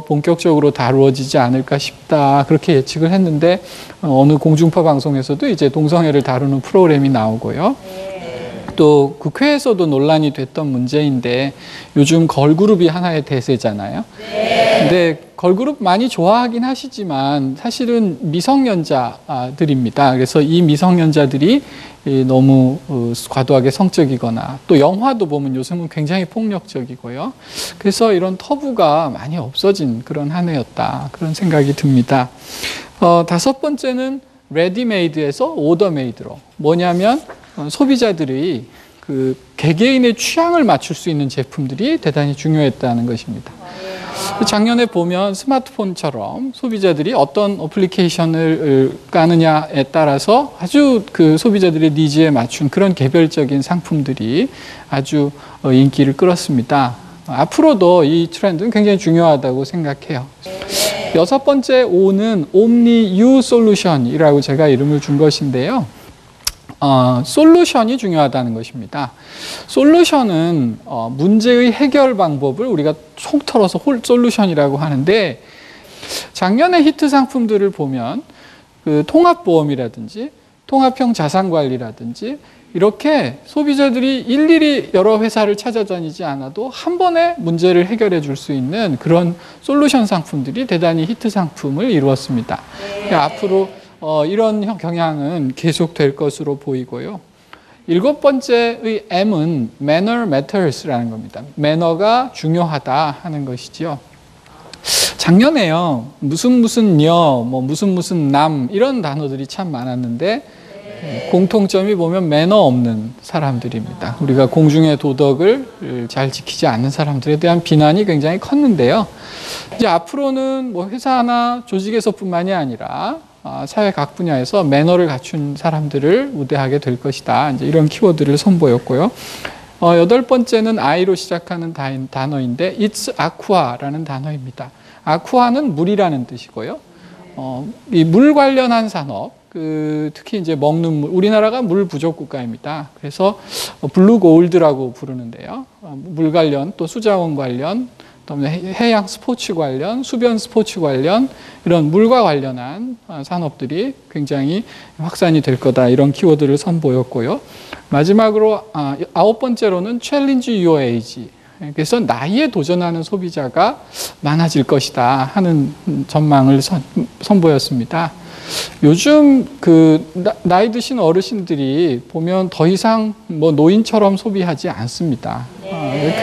본격적으로 다루어지지 않을까 싶다. 그렇게 예측을 했는데 어느 공중파 방송에서도 이제 동성애를 다루는 프로그램이 나오고요. 또 국회에서도 논란이 됐던 문제인데 요즘 걸그룹이 하나의 대세잖아요. 근데 걸그룹 많이 좋아하긴 하시지만 사실은 미성년자들입니다. 그래서 이 미성년자들이 너무 과도하게 성적이거나 또 영화도 보면 요즘은 굉장히 폭력적이고요. 그래서 이런 터부가 많이 없어진 그런 한 해였다. 그런 생각이 듭니다. 다섯 번째는 레디메이드에서 오더메이드로. 뭐냐면 소비자들이 그 개개인의 취향을 맞출 수 있는 제품들이 대단히 중요했다는 것입니다. 작년에 보면 스마트폰처럼 소비자들이 어떤 어플리케이션을 까느냐에 따라서 아주 그 소비자들의 니즈에 맞춘 그런 개별적인 상품들이 아주 인기를 끌었습니다. 앞으로도 이 트렌드는 굉장히 중요하다고 생각해요. 여섯 번째 O는 Omni U Solution이라고 제가 이름을 준 것인데요. 솔루션이 중요하다는 것입니다. 솔루션은 문제의 해결 방법을 우리가 속 털어서 솔루션이라고 하는데 작년에 히트 상품들을 보면 그 통합보험이라든지 통합형 자산관리라든지 이렇게 소비자들이 일일이 여러 회사를 찾아다니지 않아도 한 번에 문제를 해결해 줄 수 있는 그런 솔루션 상품들이 대단히 히트 상품을 이루었습니다. 앞으로 이런 경향은 계속될 것으로 보이고요. 일곱 번째의 M은 Manner Matters라는 겁니다. 매너가 중요하다 하는 것이죠. 작년에요. 무슨 여, 무슨 남 이런 단어들이 참 많았는데 공통점이 보면 매너 없는 사람들입니다. 우리가 공중의 도덕을 잘 지키지 않는 사람들에 대한 비난이 굉장히 컸는데요. 이제 앞으로는 회사나 조직에서뿐만이 아니라 사회 각 분야에서 매너를 갖춘 사람들을 우대하게 될 것이다. 이제 이런 키워드를 선보였고요. 여덟 번째는 I로 시작하는 단어인데 It's Aqua라는 단어입니다. Aqua는 물이라는 뜻이고요. 이 물 관련한 산업, 특히 이제 먹는 물, 우리나라가 물 부족 국가입니다. 그래서 블루 골드라고 부르는데요. 물 관련, 또 수자원 관련, 그다음에 해양 스포츠 관련, 수변 스포츠 관련 이런 물과 관련한 산업들이 굉장히 확산이 될 거다. 이런 키워드를 선보였고요. 마지막으로 아홉 번째로는 Challenge Your Age. 그래서 나이에 도전하는 소비자가 많아질 것이다 하는 전망을 선보였습니다. 요즘 나이 드신 어르신들이 보면 더 이상 노인처럼 소비하지 않습니다.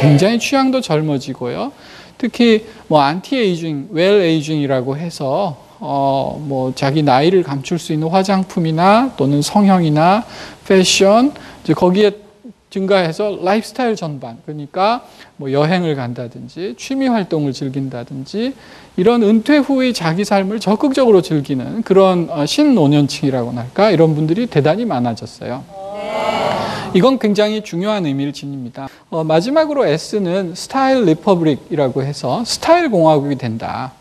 굉장히 취향도 젊어지고요. 특히 안티에이징, 웰 에이징이라고 해서 자기 나이를 감출 수 있는 화장품이나 또는 성형이나 패션 이제 거기에 증가해서 라이프스타일 전반, 그러니까 여행을 간다든지 취미 활동을 즐긴다든지 이런 은퇴 후의 자기 삶을 적극적으로 즐기는 그런 신노년층이라고 할까 이런 분들이 대단히 많아졌어요. 이건 굉장히 중요한 의미를 지닙니다. 마지막으로 S는 스타일 리퍼블릭이라고 해서 스타일 공화국이 된다.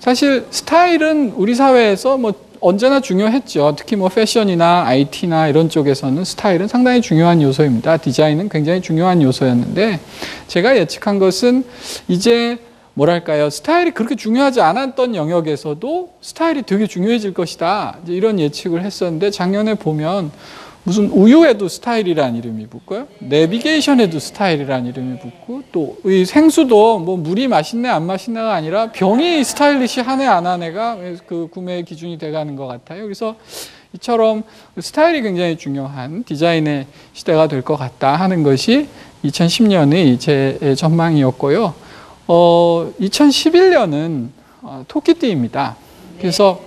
사실 스타일은 우리 사회에서 언제나 중요했죠. 특히 패션이나 IT나 이런 쪽에서는 스타일은 상당히 중요한 요소입니다. 디자인은 굉장히 중요한 요소였는데 제가 예측한 것은 이제 스타일이 그렇게 중요하지 않았던 영역에서도 스타일이 되게 중요해질 것이다. 이제 이런 예측을 했었는데 작년에 보면 무슨 우유에도 스타일이라는 이름이 붙고요. 내비게이션에도 스타일이라는 이름이 붙고 또 이 생수도 물이 맛있네 안 맛있네가 아니라 병이 스타일리시하네 안 하네가 그 구매의 기준이 돼가는 것 같아요. 그래서 이처럼 스타일이 굉장히 중요한 디자인의 시대가 될 것 같다 하는 것이 2010년의 제 전망이었고요. 2011년은 토끼띠입니다. 그래서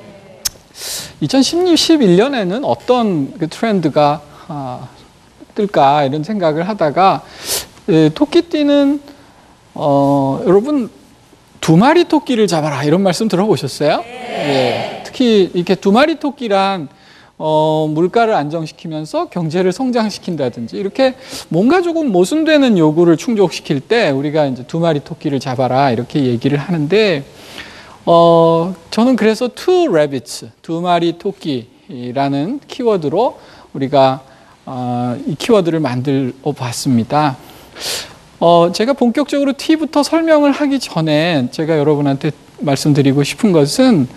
2011년에는 어떤 트렌드가 뜰까 이런 생각을 하다가 토끼띠는 여러분 두 마리 토끼를 잡아라 이런 말씀 들어보셨어요? 네. 특히 이렇게 두 마리 토끼란 물가를 안정시키면서 경제를 성장시킨다든지 이렇게 뭔가 조금 모순되는 요구를 충족시킬 때 우리가 이제 두 마리 토끼를 잡아라 이렇게 얘기를 하는데 저는 그래서 two rabbits, 두 마리 토끼라는 키워드로 우리가 이 키워드를 만들어 봤습니다. 제가 본격적으로 T부터 설명을 하기 전에 제가 여러분한테 말씀드리고 싶은 것은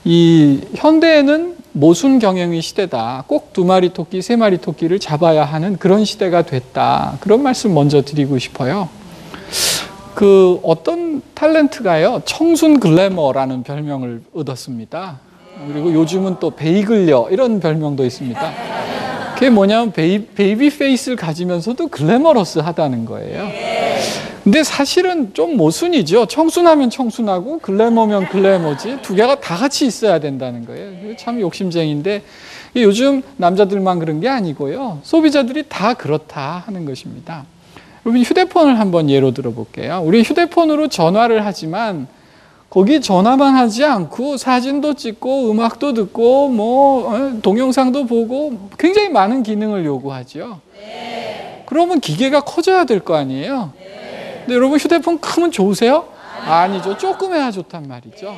이 현대에는 모순 경영의 시대다. 꼭 2마리 토끼, 3마리 토끼를 잡아야 하는 그런 시대가 됐다. 그런 말씀 먼저 드리고 싶어요. 그 어떤 탤런트가요, 청순 글래머라는 별명을 얻었습니다. 그리고 요즘은 또 베이글녀 이런 별명도 있습니다. 그게 뭐냐면 베이비 페이스를 가지면서도 글래머러스하다는 거예요. 근데 사실은 좀 모순이죠. 청순하면 청순하고 글래머면 글래머지 두 개가 다 같이 있어야 된다는 거예요. 참 욕심쟁이인데 요즘 남자들만 그런 게 아니고요. 소비자들이 다 그렇다 하는 것입니다. 여러분 휴대폰을 한번 예로 들어볼게요. 우리 휴대폰으로 전화를 하지만 거기 전화만 하지 않고 사진도 찍고 음악도 듣고 뭐 동영상도 보고 굉장히 많은 기능을 요구하죠. 그러면 기계가 커져야 될 거 아니에요. 근데 여러분 휴대폰 크면 좋으세요? 아니죠. 조그매야 좋단 말이죠.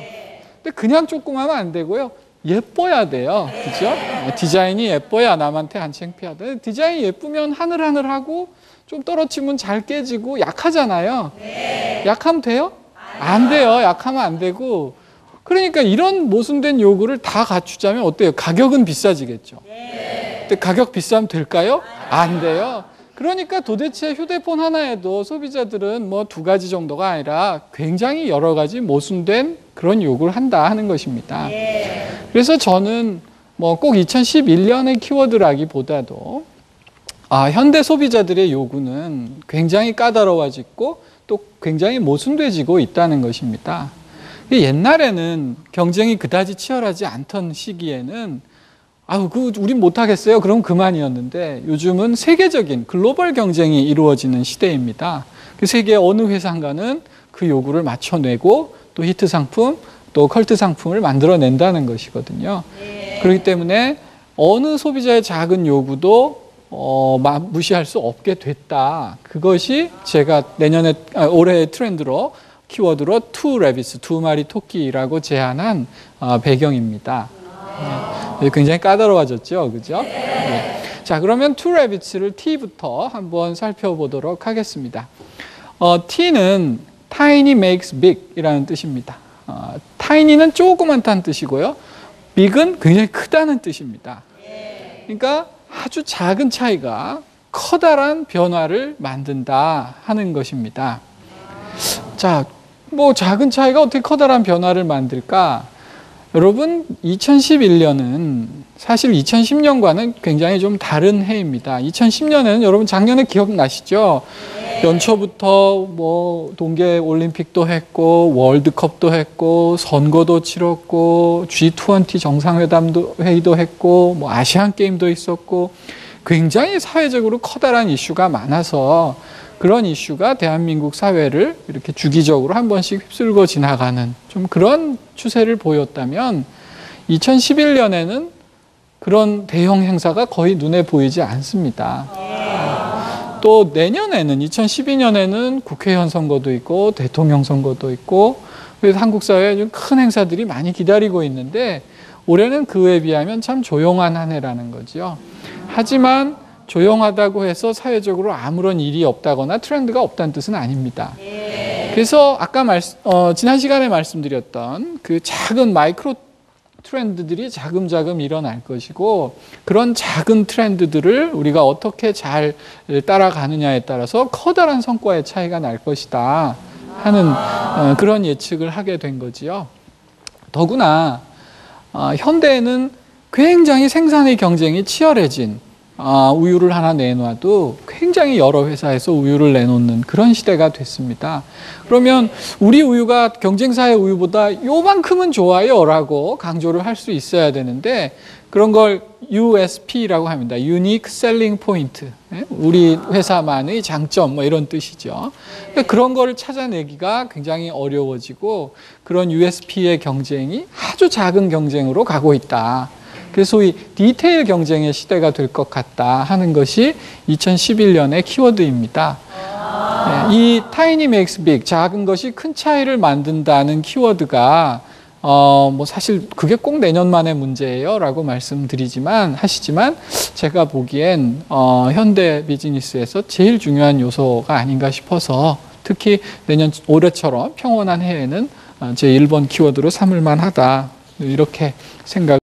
근데 그냥 조그마면 안 되고요. 예뻐야 돼요. 그죠? 디자인이 예뻐야 남한테 안 창피하다. 디자인이 예쁘면 하늘하늘하고 좀 떨어지면 잘 깨지고 약하잖아요. 약하면 돼요? 안 돼요. 약하면 안 되고. 그러니까 이런 모순된 요구를 다 갖추자면 어때요? 가격은 비싸지겠죠. 근데 가격 비싸면 될까요? 안 돼요. 그러니까 도대체 휴대폰 하나에도 소비자들은 뭐 2가지 정도가 아니라 굉장히 여러 가지 모순된 그런 요구를 한다 하는 것입니다. 그래서 저는 뭐 꼭 2011년의 키워드라기보다도 현대 소비자들의 요구는 굉장히 까다로워지고 또 굉장히 모순돼지고 있다는 것입니다. 옛날에는 경쟁이 그다지 치열하지 않던 시기에는 우린 못하겠어요. 그럼 그만이었는데 요즘은 세계적인 글로벌 경쟁이 이루어지는 시대입니다. 세계 어느 회사인가는 그 요구를 맞춰내고 또 히트 상품, 또 컬트 상품을 만들어낸다는 것이거든요. 그렇기 때문에 어느 소비자의 작은 요구도 무시할 수 없게 됐다. 그것이 제가 올해의 트렌드로 키워드로 2rabbits, 2마리 토끼라고 제안한 배경입니다. 굉장히 까다로워졌죠, 그죠? 네. 자, 그러면 2rabbits를 T부터 한번 살펴보도록 하겠습니다. T는 tiny makes big 이라는 뜻입니다. tiny는 조그만다는 뜻이고요. big은 굉장히 크다는 뜻입니다. 그러니까 아주 작은 차이가 커다란 변화를 만든다 하는 것입니다. 자, 뭐 작은 차이가 어떻게 커다란 변화를 만들까? 여러분 2011년은 사실 2010년과는 굉장히 좀 다른 해입니다. 2010년에는 여러분 작년에 기억나시죠? 연초부터 뭐 동계 올림픽도 했고 월드컵도 했고 선거도 치렀고 G20 정상회담도 회의도 했고 뭐 아시안 게임도 있었고 굉장히 사회적으로 커다란 이슈가 많아서 그런 이슈가 대한민국 사회를 이렇게 주기적으로 한 번씩 휩쓸고 지나가는 좀 그런 추세를 보였다면 2011년에는 그런 대형 행사가 거의 눈에 보이지 않습니다. 또 내년에는 2012년에는 국회의원 선거도 있고 대통령 선거도 있고 그래서 한국 사회에 좀 큰 행사들이 많이 기다리고 있는데 올해는 그에 비하면 참 조용한 한 해라는 거죠. 하지만 조용하다고 해서 사회적으로 아무런 일이 없다거나 트렌드가 없다는 뜻은 아닙니다. 그래서 아까 지난 시간에 말씀드렸던 그 작은 마이크로 트렌드들이 자금자금 일어날 것이고 그런 작은 트렌드들을 우리가 어떻게 잘 따라가느냐에 따라서 커다란 성과의 차이가 날 것이다 하는 그런 예측을 하게 된 거지요. 더구나 현대에는 굉장히 생산의 경쟁이 치열해진 우유를 하나 내놔도 굉장히 여러 회사에서 우유를 내놓는 그런 시대가 됐습니다. 그러면 우리 우유가 경쟁사의 우유보다 요만큼은 좋아요 라고 강조를 할 수 있어야 되는데 그런 걸 USP라고 합니다. Unique Selling Point. 우리 회사만의 장점 뭐 이런 뜻이죠. 그런 거를 찾아내기가 굉장히 어려워지고 그런 USP의 경쟁이 아주 작은 경쟁으로 가고 있다. 그래서 소위 디테일 경쟁의 시대가 될 것 같다 하는 것이 2011년의 키워드입니다. 이 tiny makes big, 작은 것이 큰 차이를 만든다는 키워드가 뭐 사실 그게 꼭 내년 만의 문제예요 라고 하시지만 제가 보기엔 현대 비즈니스에서 제일 중요한 요소가 아닌가 싶어서 특히 올해처럼 평온한 해에는 제 1번 키워드로 삼을 만하다 이렇게 생각